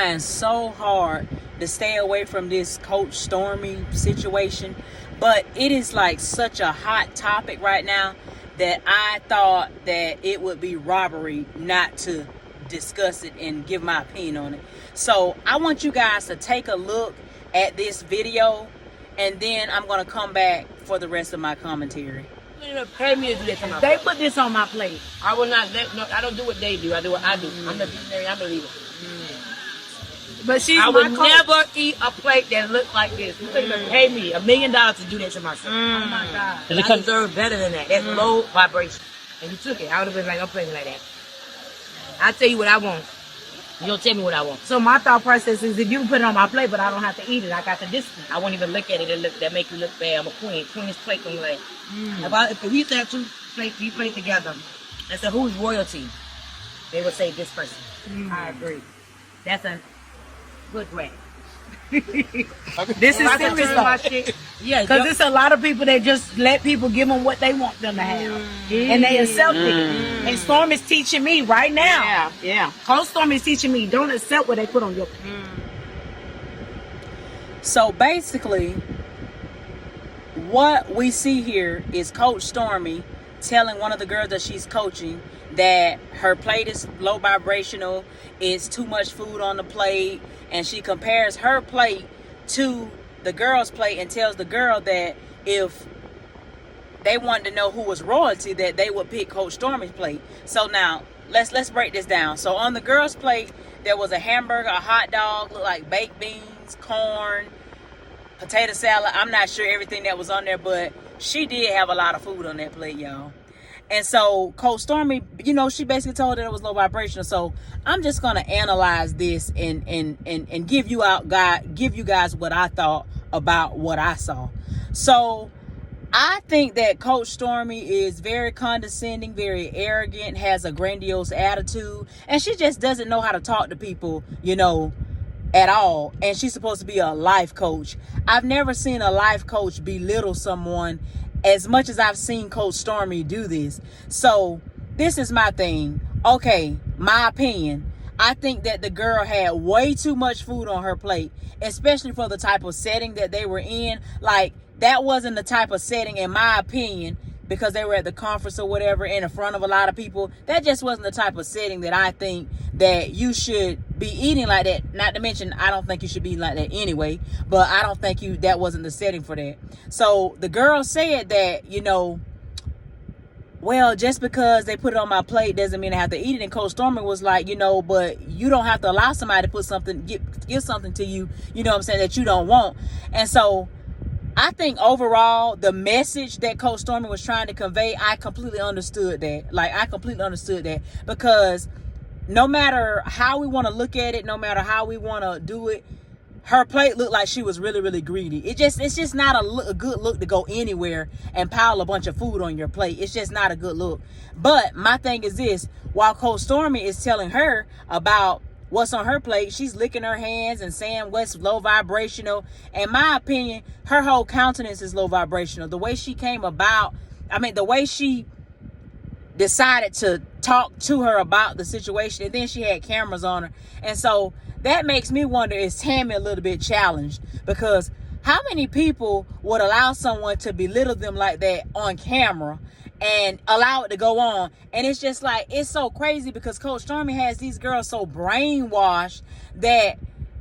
trying so hard to stay away from this Coach Stormy situation, but it is like such a hot topic right now that I thought that it would be robbery not to discuss it and give my opinion on it. So I want you guys to take a look at this video, and then I'm going to come back for the rest of my commentary. Pay me to do that to myself. They put this on my plate. I will not let, no, I don't do what they do. I do what I do. I'm the visionary. I'm the leader. But I would never eat a plate that looked like this. You couldn't even pay me $1 million to do that to myself. Oh my God. I deserve better than that. That's low vibration. And you took it. I would have been like, don't play me like that. I tell you what I want. You don't tell me what I want. So my thought process is, if you can put it on my plate, but I don't have to eat it, I got the discipline. I won't even look at it. That make you look bad. I'm a queen. Queen's plate don't like. If we used to have two plates together, and so who's royalty? They would say this person. I agree. That's a good way. This is serious though. Yeah, because there's a lot of people that just let people give them what they want them to have, and they accept it. And Storm is teaching me right now. Yeah. Coach Storm is teaching me, don't accept what they put on your plate. So basically, what we see here is Coach Stormy telling one of the girls that she's coaching that her plate is low vibrational, it's too much food on the plate, and she compares her plate to the girl's plate and tells the girl that if they wanted to know who was royalty, that they would pick Coach Stormy's plate. So now let's break this down. So on the girl's plate, there was a hamburger, a hot dog, looked like baked beans, corn, potato salad. I'm not sure everything that was on there, but she did have a lot of food on that plate, y'all. And so Coach Stormy, you know, she basically told her it was low vibrational. So I'm just gonna analyze this and give you guys what I thought about what I saw. So I think that Coach Stormy is very condescending, very arrogant, has a grandiose attitude, and she just doesn't know how to talk to people, you know, at all. And she's supposed to be a life coach. I've never seen a life coach belittle someone as much as I've seen Coach Stormy do this. So this is my thing. Okay, my opinion. I think that the girl had way too much food on her plate, especially for the type of setting that they were in. Like, that wasn't the type of setting, in my opinion, because they were at the conference or whatever in front of a lot of people. That just wasn't the type of setting that I think that you should be eating like that. Not to mention, I don't think you should be eating like that anyway, but I don't think that wasn't the setting for that. So the girl said that, you know, well, just because they put it on my plate doesn't mean I have to eat it. And Coach Stormy was like, you know, but you don't have to allow somebody to put something, give something to you, you know what I'm saying, that you don't want. And so I think overall, the message that Coach Stormy was trying to convey, I completely understood that. Like, I completely understood that, because no matter how we want to look at it, no matter how we want to do it, her plate looked like she was really, really greedy. It's just not a good look to go anywhere and pile a bunch of food on your plate. It's just not a good look. But my thing is this: while Coach Stormy is telling her about what's on her plate, she's licking her hands and saying what's low vibrational. In my opinion, her whole countenance is low vibrational. The way she came about, the way she decided to talk to her about the situation, and then she had cameras on her. And so that makes me wonder, is Tammy a little bit challenged? Because how many people would allow someone to belittle them like that on camera and allow it to go on? And it's just like, it's so crazy, because Coach Stormy has these girls so brainwashed that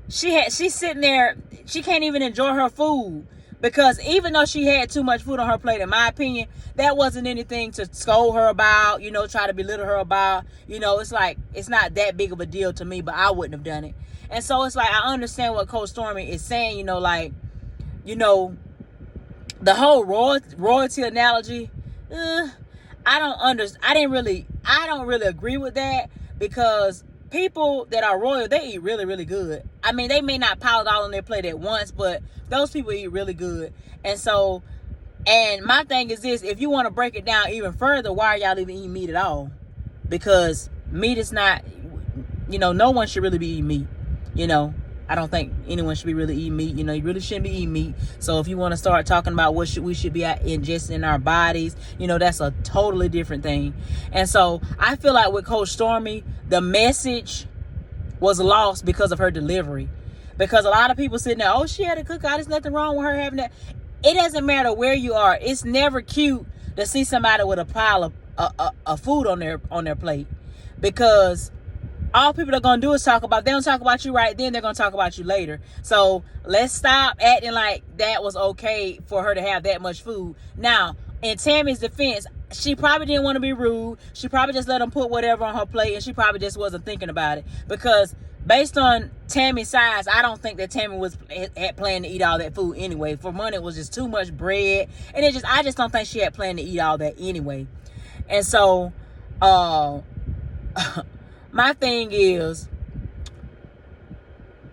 she's sitting there, she can't even enjoy her food, because even though she had too much food on her plate, in my opinion, that wasn't anything to scold her about, you know, try to belittle her about. You know, it's like, it's not that big of a deal to me, but I wouldn't have done it. And so it's like, I understand what Coach Stormy is saying, you know, like, you know, the whole royalty analogy, I don't really agree with that, because people that are royal, they eat really, really good. I mean, they may not pile it all on their plate at once, but those people eat really good. And so, and my thing is this: if you want to break it down even further, why are y'all even eating meat at all? Because meat is not, you know, no one should really be eating meat. You know, I don't think anyone should be really eating meat. You know, you really shouldn't be eating meat. So if you want to start talking about what we should be ingesting in our bodies, you know, that's a totally different thing. And so I feel like with Coach Stormy, the message was lost because of her delivery. Because a lot of people sitting there, oh, she had a cookout, there's nothing wrong with her having that. It doesn't matter where you are. It's never cute to see somebody with a pile of food on their plate, because all people are going to do is talk about, they don't talk about you right then, they're going to talk about you later. So let's stop acting like that was okay for her to have that much food. Now, in Tammy's defense, she probably didn't want to be rude. She probably just let them put whatever on her plate, and she probably just wasn't thinking about it. Because based on Tammy's size, I don't think that Tammy had planned to eat all that food anyway. For one, it was just too much bread, and I just don't think she had planned to eat all that anyway. And so, my thing is,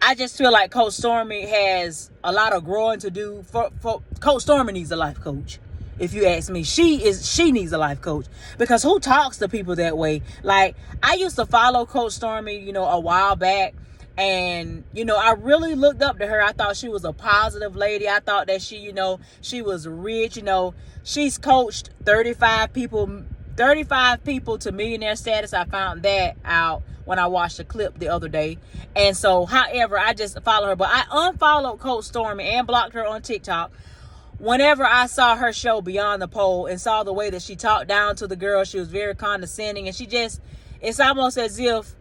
I just feel like Coach Stormy has a lot of growing to do. For Coach Stormy needs a life coach. If you ask me, she needs a life coach, because who talks to people that way? Like, I used to follow Coach Stormy, a while back, and I really looked up to her. I thought she was a positive lady. I thought that she was rich. She's coached 35 people to millionaire status. I found that out when I watched a clip the other day. And so, however, I just follow her, but I unfollowed Coach Stormy and blocked her on TikTok whenever I saw her show Beyond the Pole and saw the way that she talked down to the girl. She was very condescending, and it's almost as if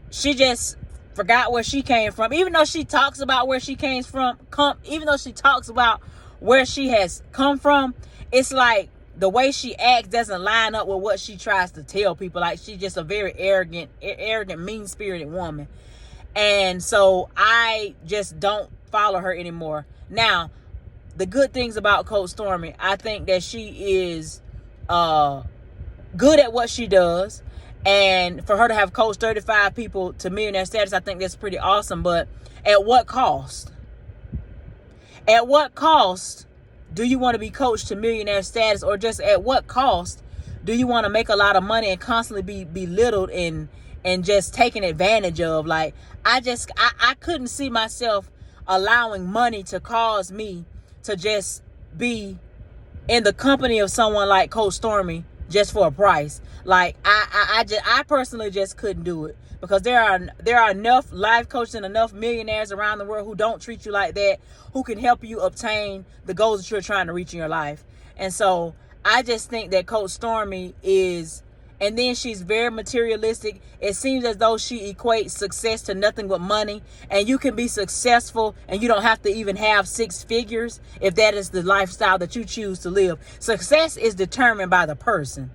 she just forgot where she came from. Even though she talks about where she came from, even though she talks about where she has come from, it's like the way she acts doesn't line up with what she tries to tell people. Like, she's just a very arrogant, mean-spirited woman. And so I just don't follow her anymore. Now, the good things about Coach Stormy, I think that she is good at what she does. And for her to have coached 35 people to millionaire status, I think that's pretty awesome. But at what cost? At what cost do you want to be coached to millionaire status? Or just at what cost do you want to make a lot of money and constantly be belittled and just taken advantage of? Like, I couldn't see myself allowing money to cause me to just be in the company of someone like Coach Stormy just for a price. Like, I personally just couldn't do it, because there are enough life coaches and enough millionaires around the world who don't treat you like that, who can help you obtain the goals that you're trying to reach in your life. And so I just think that Coach Stormy is, and then she's very materialistic. It seems as though she equates success to nothing but money. And you can be successful and you don't have to even have 6 figures if that is the lifestyle that you choose to live. Success is determined by the person.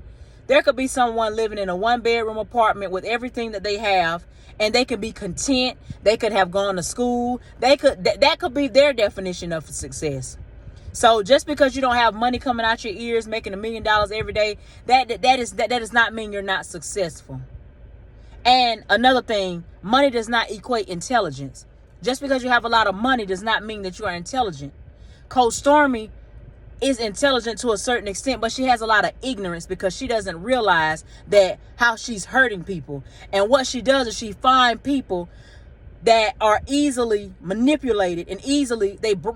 There could be someone living in a 1-bedroom apartment with everything that they have, and they could be content. They could have gone to school. That could be their definition of success. So just because you don't have money coming out your ears, making $1 million every day, that does not mean you're not successful. And another thing, money does not equate intelligence. Just because you have a lot of money does not mean that you are intelligent. Coach Stormy is intelligent to a certain extent, but she has a lot of ignorance, because she doesn't realize that how she's hurting people. And what she does is she finds people that are easily manipulated, and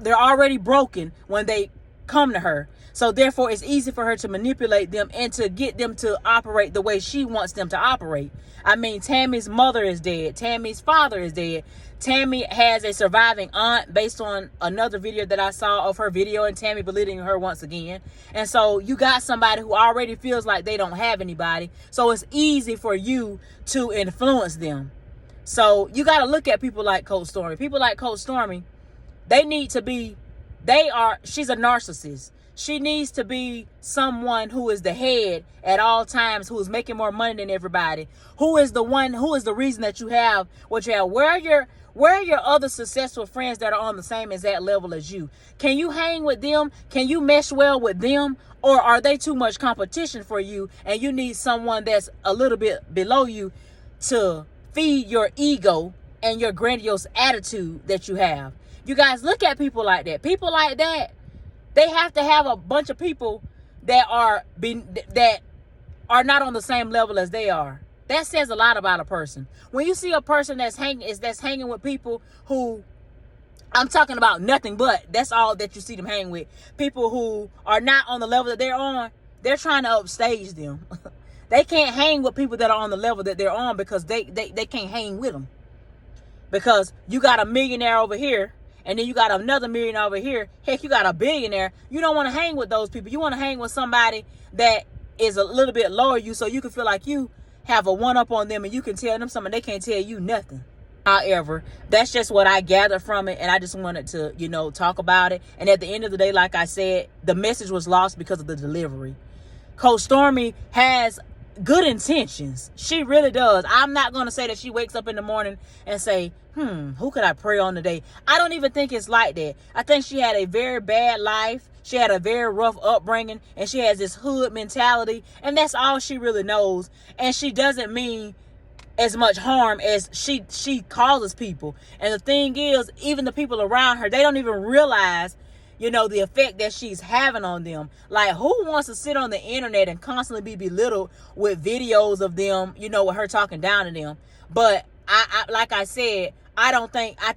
they're already broken when they come to her. So therefore, it's easy for her to manipulate them and to get them to operate the way she wants them to operate. I mean, Tammy's mother is dead. Tammy's father is dead. Tammy has a surviving aunt, based on another video that I saw of her video and Tammy belittling her once again. And so you got somebody who already feels like they don't have anybody. So it's easy for you to influence them. So you got to look at people like Coach Stormy. People like Coach Stormy, she's a narcissist. She needs to be someone who is the head at all times, who is making more money than everybody, who is the reason that you have what you have. Where are your other successful friends that are on the same exact level as you? Can you hang with them? Can you mesh well with them? Or are they too much competition for you, and you need someone that's a little bit below you to feed your ego and your grandiose attitude that you have? You guys, look at people like that. People like that, they have to have a bunch of people that are not on the same level as they are. That says a lot about a person. When you see a person that's hanging with people who, I'm talking about nothing but, that's all that you see them hang with. People who are not on the level that they're on, they're trying to upstage them. They can't hang with people that are on the level that they're on, because they can't hang with them. Because you got a millionaire over here, and then you got another millionaire over here. Heck, you got a billionaire. You don't want to hang with those people. You want to hang with somebody that is a little bit lower you, so you can feel like you have a one-up on them, and you can tell them something. They can't tell you nothing. However, that's just what I gathered from it, and I just wanted to, talk about it. And at the end of the day, like I said, the message was lost because of the delivery. Coach Stormy has good intentions. She really does. I'm not going to say that she wakes up in the morning and say, who could I pray on today? I don't even think it's like that. I think she had a very bad life. She had a very rough upbringing, and she has this hood mentality, and that's all she really knows. And she doesn't mean as much harm as she causes people. And the thing is, even the people around her, they don't even realize, the effect that she's having on them. Like, who wants to sit on the internet and constantly be belittled with videos of them, with her talking down to them? But I like I said, I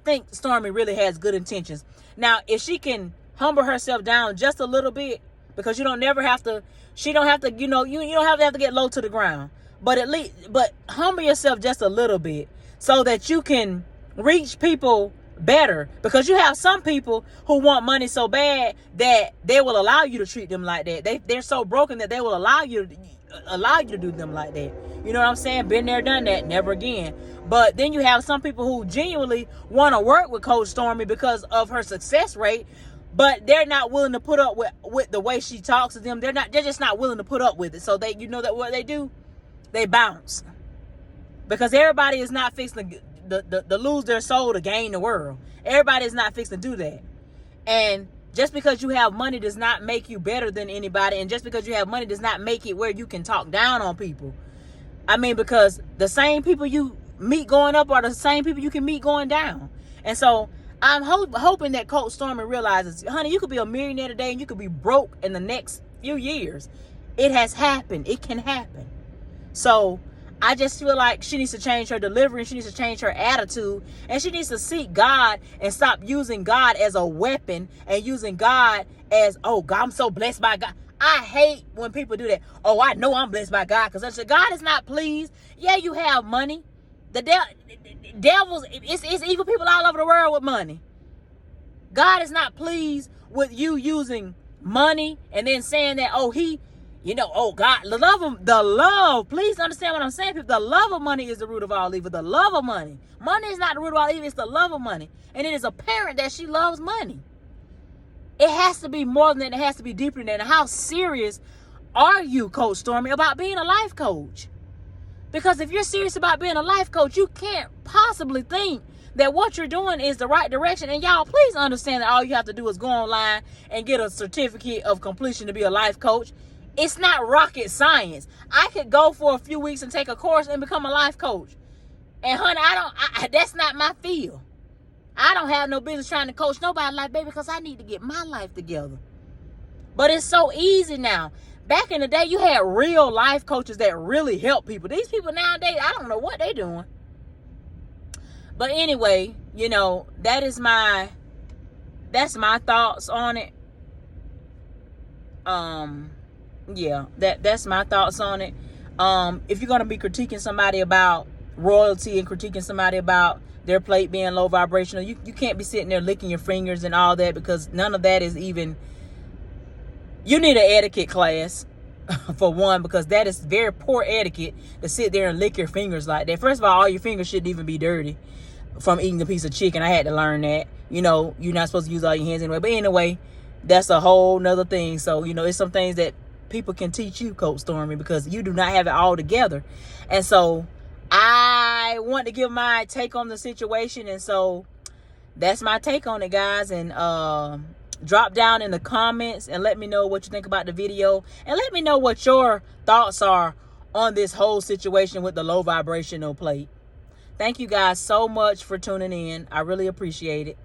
think Stormy really has good intentions. Now, if she can humble herself down just a little bit, because she don't have to get low to the ground. But humble yourself just a little bit so that you can reach people better. Because you have some people who want money so bad that they will allow you to treat them like that. They're so broken that they will allow you to do them like that. You know what I'm saying? Been there, done that, never again. But then you have some people who genuinely want to work with Coach Stormy because of her success rate, but they're not willing to put up with the way she talks to them. They're just not willing to put up with it. So that what they do? They bounce. Because everybody is not fixing to lose their soul to gain the world. Everybody is not fixing to do that. And just because you have money does not make you better than anybody. And just because you have money does not make it where you can talk down on people. I mean, because the same people you meet going up are the same people you can meet going down. And so I'm hoping that Coach Stormy realizes, honey, you could be a millionaire today and you could be broke in the next few years. It has happened. It can happen. So I just feel like she needs to change her delivery. She needs to change her attitude. And she needs to seek God and stop using God as a weapon and using God as, oh, God, I'm so blessed by God. I hate when people do that. Oh, I know I'm blessed by God because God is not pleased. Yeah, you have money. The devils, it's evil people all over the world with money. God is not pleased with you using money and then saying that, oh, God, the love, please understand what I'm saying, people. The love of money is the root of all evil. The love of money. Money is not the root of all evil, it's the love of money. And it is apparent that she loves money. It has to be more than that. It has to be deeper than that. How serious are you, Coach Stormy, about being a life coach? Because if you're serious about being a life coach, you can't possibly think that what you're doing is the right direction. And y'all, please understand that all you have to do is go online and get a certificate of completion to be a life coach. It's not rocket science. I could go for a few weeks and take a course and become a life coach. And honey, that's not my field. I don't have no business trying to coach nobody like, baby, because I need to get my life together. But it's so easy now. Back in the day, you had real life coaches that really help people. These people nowadays, I don't know what they're doing. But anyway, that's my thoughts on it. Yeah, that's my thoughts on it. If you're going to be critiquing somebody about royalty and critiquing somebody about their plate being low vibrational, you can't be sitting there licking your fingers and all that, because none of that is even... You need an etiquette class, for one, because that is very poor etiquette to sit there and lick your fingers like that. First of all your fingers shouldn't even be dirty from eating a piece of chicken. I had to learn that. You're not supposed to use all your hands anyway. But anyway, that's a whole nother thing. So, it's some things that people can teach you, Coach Stormy, because you do not have it all together. And so I want to give my take on the situation. And so that's my take on it, guys. And drop down in the comments and let me know what you think about the video, and let me know what your thoughts are on this whole situation with the low vibrational plate. Thank you guys so much for tuning in. I really appreciate it.